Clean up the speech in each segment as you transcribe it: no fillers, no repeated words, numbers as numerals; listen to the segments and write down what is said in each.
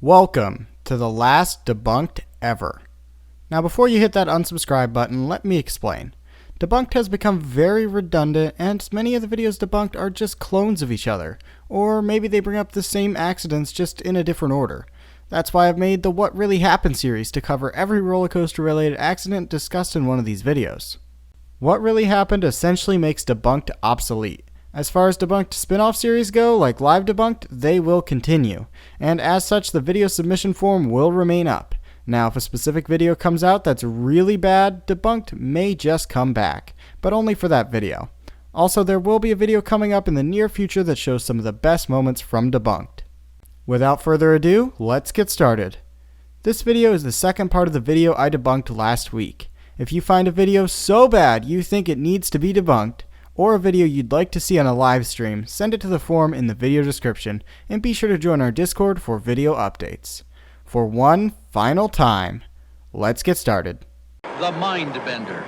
Welcome to the last Debunked ever. Now before you hit that unsubscribe button, let me explain. Debunked has become very redundant, and many of the videos debunked are just clones of each other, or maybe they bring up the same accidents just in a different order. That's why I've made the What Really Happened series to cover every roller coaster related accident discussed in one of these videos. What Really Happened essentially makes Debunked obsolete. As far as Debunked spin-off series go, like Live Debunked, they will continue, and as such the video submission form will remain up. Now if a specific video comes out that's really bad, Debunked may just come back, but only for that video. Also, there will be a video coming up in the near future that shows some of the best moments from Debunked. Without further ado, let's get started. This video is the second part of the video I debunked last week. If you find a video so bad you think it needs to be debunked, or a video you'd like to see on a live stream, send it to the forum in the video description, and be sure to join our Discord for video updates. For one final time, let's get started. The Mind Bender.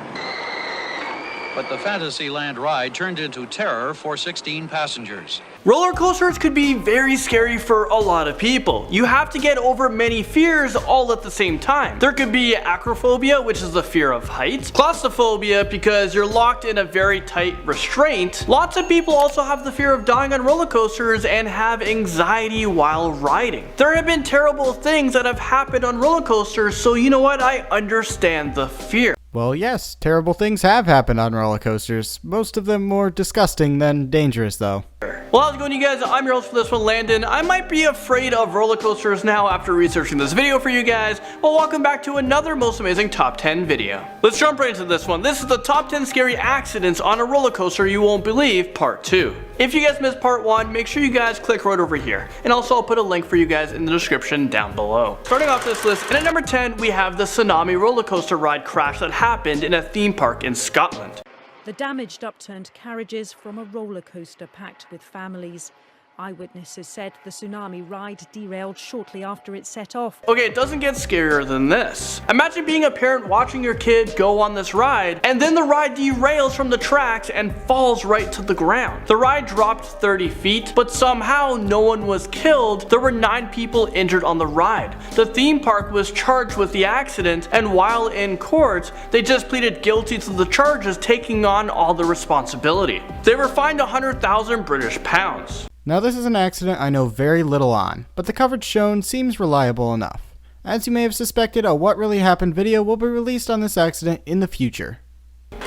But the Fantasyland ride turned into terror for 16 passengers. Roller coasters could be very scary for a lot of people. You have to get over many fears all at the same time. There could be acrophobia, which is the fear of heights, claustrophobia because you're locked in a very tight restraint. Lots of people also have the fear of dying on roller coasters and have anxiety while riding. There have been terrible things that have happened on roller coasters, so you know what, I understand the fear. Well, yes, terrible things have happened on roller coasters. Most of them more disgusting than dangerous, though. Well, how's it going, you guys? I'm your host for this one, Landon. I might be afraid of roller coasters now after researching this video for you guys. Well, welcome back to another most amazing top 10 video. Let's jump right into this one. This is the top 10 scary accidents on a roller coaster you won't believe, part 2. If you guys missed part 1, make sure you guys click right over here. And also I'll put a link for you guys in the description down below. Starting off this list, and at number 10, we have the TSUNAMI roller coaster ride crash that happened in a theme park in Scotland. The damaged upturned carriages from a roller coaster packed with families. Eyewitnesses said the TSUNAMI ride derailed shortly after it set off. Okay, it doesn't get scarier than this. Imagine being a parent watching your kid go on this ride, and then the ride derails from the tracks and falls right to the ground. The ride dropped 30 feet, but somehow no one was killed. There were 9 people injured on the ride. The theme park was charged with the accident, and while in court, they just pleaded guilty to the charges, taking on all the responsibility. They were fined 100,000 British pounds. Now this is an accident I know very little on, but the coverage shown seems reliable enough. As you may have suspected, a What Really Happened video will be released on this accident in the future.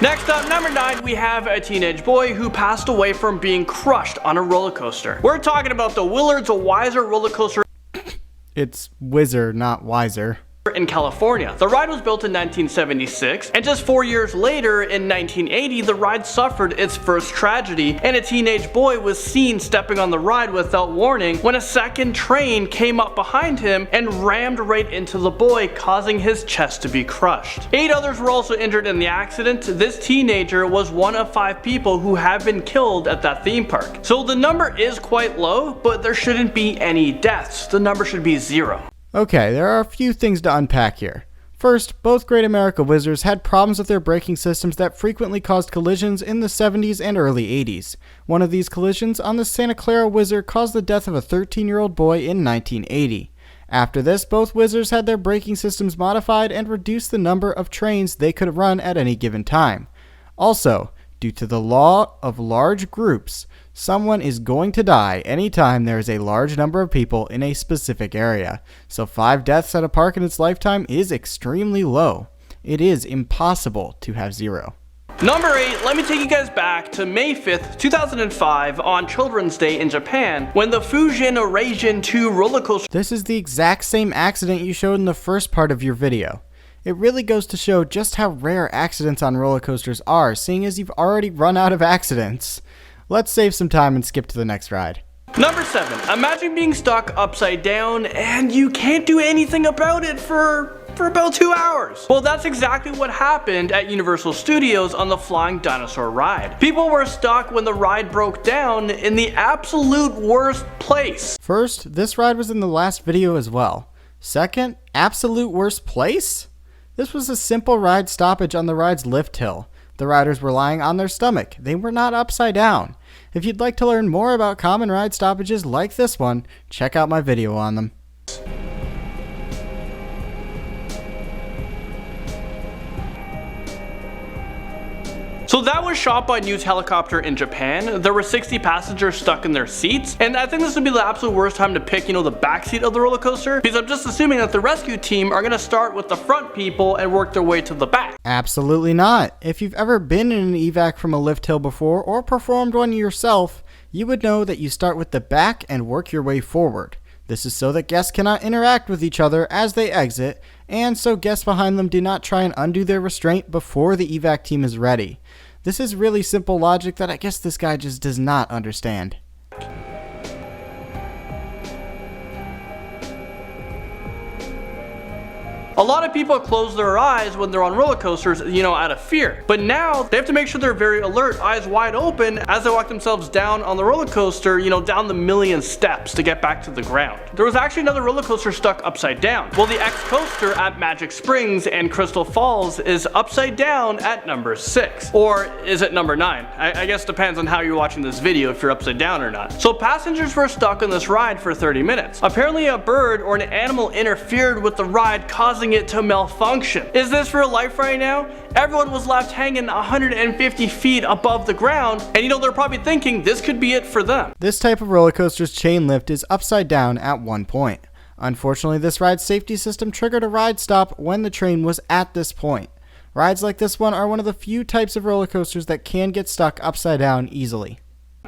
Next up, number 9, we have a teenage boy who passed away from being crushed on a roller coaster. We're talking about the WILLARDS WHIZZER roller coaster. It's WHIZZER, not WIZZER. In California. The ride was built in 1976, and just 4 years later, in 1980, the ride suffered its first tragedy, and a teenage boy was seen stepping on the ride without warning when a second train came up behind him and rammed right into the boy, causing his chest to be crushed. 8 others were also injured in the accident. This teenager was one of 5 people who have been killed at that theme park. So the number is quite low, but there shouldn't be any deaths. The number should be 0. Okay, there are a few things to unpack here. First, both Great America WHIZZERs had problems with their braking systems that frequently caused collisions in the 70s and early 80s. One of these collisions on the Santa Clara WHIZZER caused the death of a 13-year-old boy in 1980. After this, both WHIZZERs had their braking systems modified and reduced the number of trains they could run at any given time. Also, due to the law of large groups, someone is going to die anytime there is a large number of people in a specific area. So 5 deaths at a park in its lifetime is extremely low. It is impossible to have 0. Number 8, let me take you guys back to May 5th, 2005 on Children's Day in Japan when the FUJIN RAIJINI 2 roller coaster. This is the exact same accident you showed in the first part of your video. It really goes to show just how rare accidents on roller coasters are, seeing as you've already run out of accidents. Let's save some time and skip to the next ride. Number 7, imagine being stuck upside down and you can't do anything about it for about 2 hours. Well, that's exactly what happened at Universal Studios on the Flying Dinosaur ride. People were stuck when the ride broke down in the absolute worst place. First, this ride was in the last video as well. Second, absolute worst place? This was a simple ride stoppage on the ride's lift hill. The riders were lying on their stomach. They were not upside down. If you'd like to learn more about common ride stoppages like this one, check out my video on them. So that was shot by News Helicopter in Japan. There were 60 passengers stuck in their seats, and I think this would be the absolute worst time to pick, the backseat of the roller coaster, because I'm just assuming that the rescue team are going to start with the front people and work their way to the back. Absolutely not. If you've ever been in an evac from a lift hill before or performed one yourself, you would know that you start with the back and work your way forward. This is so that guests cannot interact with each other as they exit, and so guests behind them do not try and undo their restraint before the evac team is ready. This is really simple logic that I guess this guy just does not understand. A lot of people close their eyes when they're on roller coasters, out of fear. But now they have to make sure they're very alert, eyes wide open, as they walk themselves down on the roller coaster, down the million steps to get back to the ground. There was actually another roller coaster stuck upside down. Well, the X coaster at Magic Springs and Crystal Falls is upside down at number 6. Or is it number 9? I guess depends on how you're watching this video, if you're upside down or not. So passengers were stuck on this ride for 30 minutes. Apparently a bird or an animal interfered with the ride, causing it to malfunction. Is this real life right now? Everyone was left hanging 150 feet above the ground, and they're probably thinking this could be it for them. This type of roller coaster's chain lift is upside down at one point. Unfortunately, this ride's safety system triggered a ride stop when the train was at this point. Rides like this one are one of the few types of roller coasters that can get stuck upside down easily.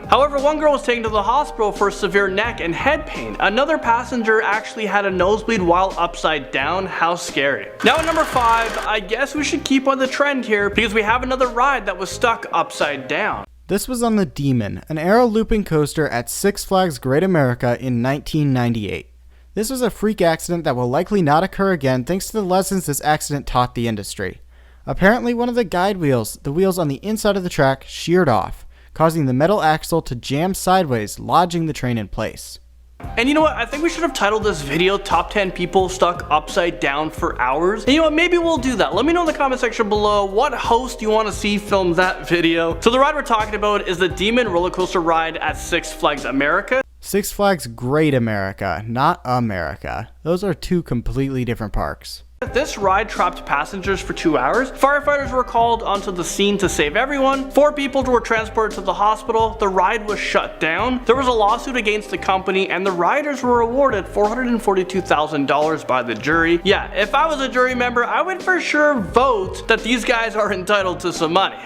However, one girl was taken to the hospital for severe neck and head pain. Another passenger actually had a nosebleed while upside down. How scary. Now at number 5, I guess we should keep on the trend here because we have another ride that was stuck upside down. This was on the Demon, an aero looping coaster at Six Flags Great America in 1998. This was a freak accident that will likely not occur again thanks to the lessons this accident taught the industry. Apparently one of the guide wheels, the wheels on the inside of the track, sheared off, causing the metal axle to jam sideways, lodging the train in place. And you know what, I think we should have titled this video Top 10 People Stuck Upside Down for Hours. And you know what, maybe we'll do that. Let me know in the comment section below what host you want to see film that video. So the ride we're talking about is the Demon roller coaster ride at Six Flags America. Six Flags Great America, not America. Those are two completely different parks. This ride trapped passengers for 2 hours. Firefighters were called onto the scene to save everyone. 4 people were transported to the hospital. The ride was shut down. There was a lawsuit against the company, and the riders were awarded $442,000 by the jury. Yeah, if I was a jury member, I would for sure vote that these guys are entitled to some money.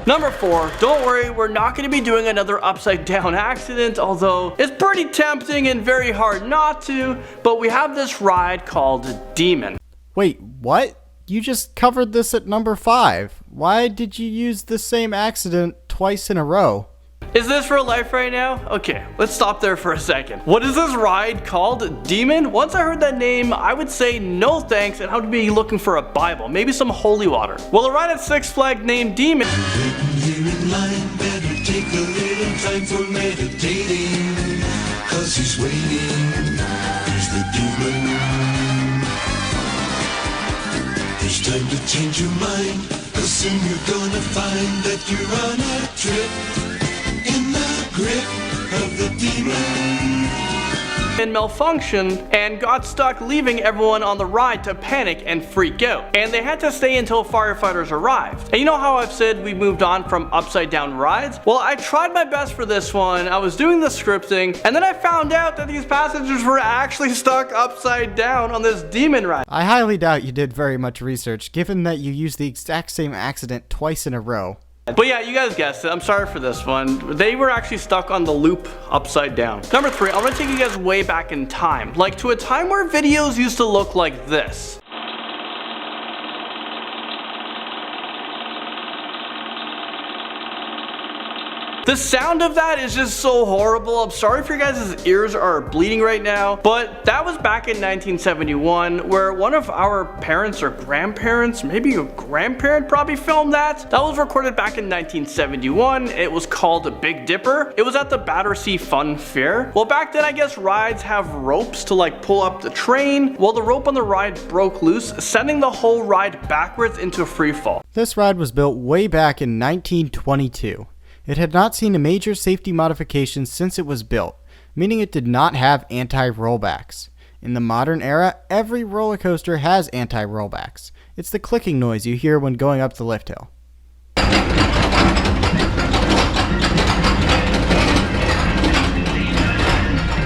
Number 4, don't worry, we're not going to be doing another upside down accident, although it's pretty tempting and very hard not to, but we have this ride called Demon. Wait, what? You just covered this at number 5. Why did you use the same accident twice in a row? Is this real life right now? Okay, let's stop there for a second. What is this ride called? Demon? Once I heard that name, I would say no thanks and I would be looking for a Bible, maybe some holy water. Well, a ride at Six Flags named Demon. Here in line, better take a little time for meditating, 'cause he's waiting. Here's the demon. It's time to change your mind, 'cause soon you're gonna find that you're on a trip in the grip of the demon. And malfunctioned and got stuck, leaving everyone on the ride to panic and freak out. And they had to stay until firefighters arrived. And you know how I've said we moved on from upside down rides? Well, I tried my best for this one. I was doing the scripting, and then I found out that these passengers were actually stuck upside down on this Demon ride. I highly doubt you did very much research, given that you used the exact same accident twice in a row. But yeah, you guys guessed it. I'm sorry for this one. They were actually stuck on the loop upside down. Number 3, I'm gonna take you guys way back in time, like to a time where videos used to look like this. The sound of that is just so horrible. I'm sorry if your guys' ears are bleeding right now, but that was back in 1971 where one of our parents or grandparents, maybe a grandparent probably filmed that. That was recorded back in 1971. It was called a Big Dipper. It was at the Battersea Fun Fair. Well, back then I guess rides have ropes to like pull up the train. Well, the rope on the ride broke loose, sending the whole ride backwards into free fall. This ride was built way back in 1922. It had not seen a major safety modification since it was built. meaning it did not have anti-rollbacks. In the modern era, every roller coaster has anti-rollbacks. It's the clicking noise you hear when going up the lift hill.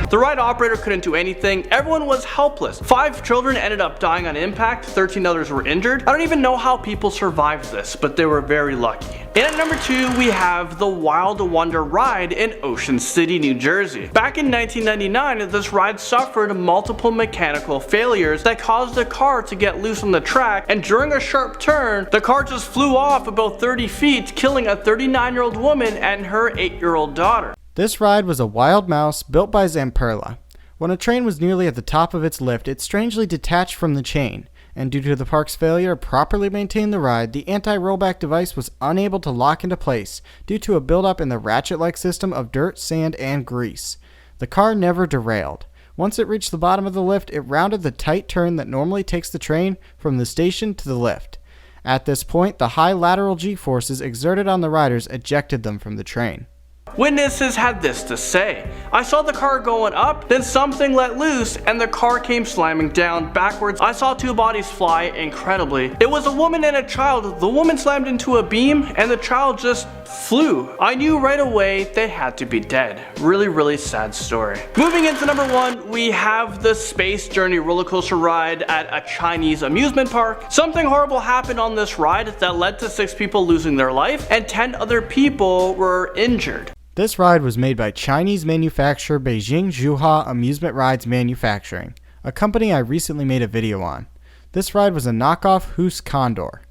The ride operator couldn't do anything, everyone was helpless. 5 children ended up dying on impact, 13 others were injured. I don't even know how people survived this, but they were very lucky. And at number 2, we have the Wild Wonder ride in Ocean City, New Jersey. Back in 1999, this ride suffered multiple mechanical failures that caused the car to get loose on the track, and during a sharp turn, the car just flew off about 30 feet, killing a 39-year-old woman and her 8-year-old daughter. This ride was a wild mouse built by Zamperla. When a train was nearly at the top of its lift, it strangely detached from the chain, and due to the park's failure to properly maintain the ride, the anti-rollback device was unable to lock into place due to a buildup in the ratchet-like system of dirt, sand, and grease. The car never derailed. Once it reached the bottom of the lift, it rounded the tight turn that normally takes the train from the station to the lift. At this point, the high lateral G-forces exerted on the riders ejected them from the train. Witnesses had this to say: "I saw the car going up, then something let loose and the car came slamming down backwards. I saw 2 bodies fly incredibly. It was a woman and a child. The woman slammed into a beam and the child just flew. I knew right away they had to be dead." Really sad story. Moving into number 1, we have the Space Journey roller coaster ride at a Chinese amusement park. Something horrible happened on this ride that led to 6 people losing their life and 10 other people were injured. This ride was made by Chinese manufacturer Beijing Zhuhai Amusement Rides Manufacturing, a company I recently made a video on. This ride was a knockoff Hus Condor.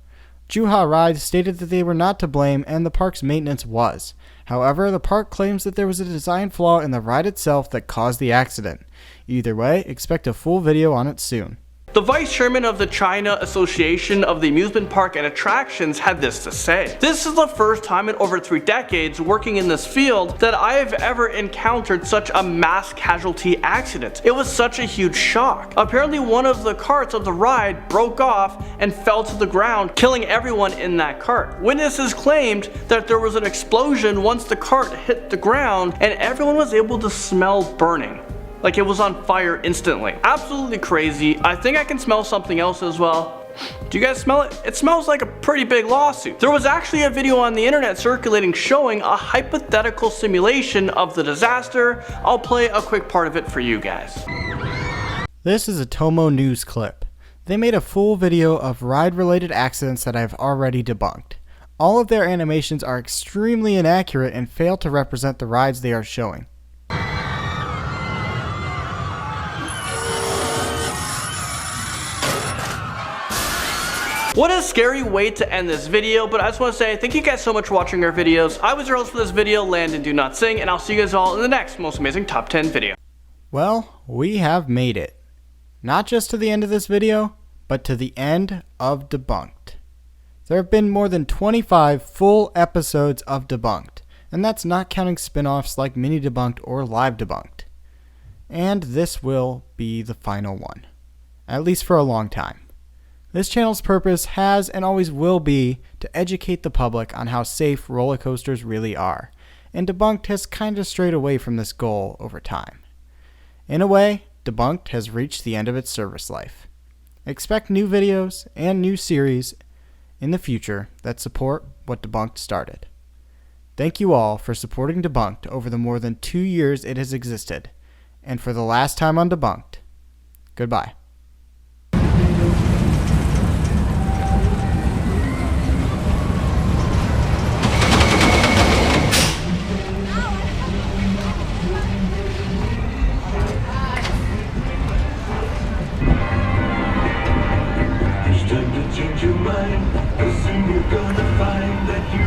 Zhuhai Rides stated that they were not to blame and the park's maintenance was. However, the park claims that there was a design flaw in the ride itself that caused the accident. Either way, expect a full video on it soon. The vice chairman of the China Association of the Amusement Park and Attractions had this to say: "This is the first time in over 3 decades working in this field that I have ever encountered such a mass casualty accident. It was such a huge shock. Apparently one of the carts of the ride broke off and fell to the ground, killing everyone in that cart. Witnesses claimed that there was an explosion once the cart hit the ground and everyone was able to smell burning. Like it was on fire instantly. Absolutely crazy. I think I can smell something else as well. Do you guys smell it? It smells like a pretty big lawsuit." There was actually a video on the internet circulating showing a hypothetical simulation of the disaster. I'll play a quick part of it for you guys. This is a Tomo News clip. They made a full video of ride-related accidents that I've already debunked. All of their animations are extremely inaccurate and fail to represent the rides they are showing. What a scary way to end this video, but I just want to say thank you guys so much for watching our videos. I was your host for this video, Landon Dowlatsingh, and I'll see you guys all in the next most amazing top 10 video. Well, we have made it. Not just to the end of this video, but to the end of Debunked. There have been more than 25 full episodes of Debunked, and that's not counting spin-offs like Mini Debunked or Live Debunked. And this will be the final one, at least for a long time. This channel's purpose has and always will be to educate the public on how safe roller coasters really are, and Debunked has kind of strayed away from this goal over time. In a way, Debunked has reached the end of its service life. Expect new videos and new series in the future that support what Debunked started. Thank you all for supporting Debunked over the more than 2 years it has existed, and for the last time on Debunked, goodbye. Change your mind, 'cause soon you're gonna find that you